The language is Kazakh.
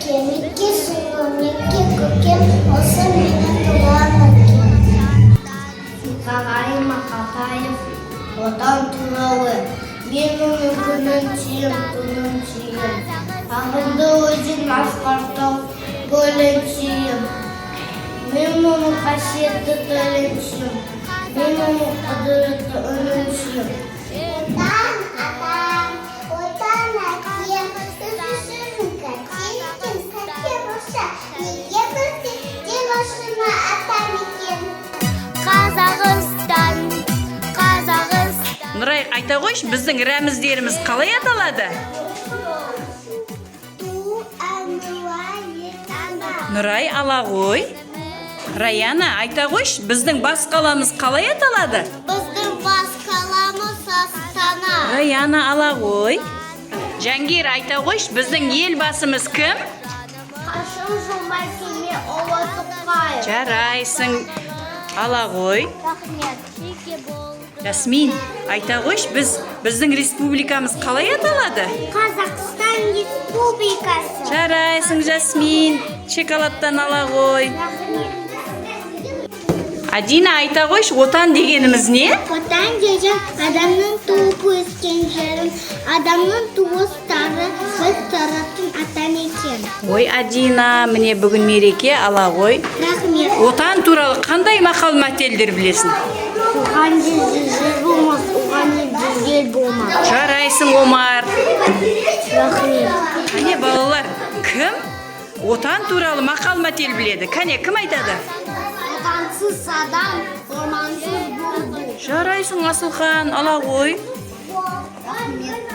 әкем, 2 сіңлім, 2 көкем, осы менің туған әкем. Ағайым Ақатаев, отан туралы, мен оның күнін сүйем, түнін сүйем. Ағынды өзен асқақтау, көлін сүйем. Мен оның қасиетті тілін сүйем. Мен оның құдіретті үнін сүйем. Отан атам, отан әкем, үсісінің кәтелкен сәтер ұша, неге бізде ден ұшына атам екен. Қазақстан, Қазақстан. Нұрай, айта қойшы, біздің рәміздеріміз қалай аталады? Нұрай, ала ғой. Раяна, айта қойшы, біздің бас қаламыз қалай аталады? Біздің бас қаламыз Астана. Раяна, ала ғой. Жангир, айта қойшы, біздің ел басымыз кім? Қасым-Жомарт Кемелұлы Тоқаев. Жарайсың, ала ғой. Рахмет. Жасмин, айта қойшы, біздің республикамыз қалай аталады? Қазақстан Республикасы. Жарайсың, Жасмин, шоколадтан ала ғой. Рахмет. Адина, айта қойшы, отан дегеніміз не? Отан деген адамның туып өскен жерін, адамның туыстары біз тұратын атан екен. Ой, Адина, міне бүгін мереке, ала ғой. Рахмет. Отан туралы қандай мақал мәтелдер білесің? Туған жерде жер болмас, туған жерде ел болмас. Жарайсың, Омар. Рахмет. Кәне балалар, кім отан туралы мақал мәтел біледі? Кәне, кім айтады? Отансыз адам ормансыз болды. Жарайсың, Асылхан, ала ғой. Рахмет.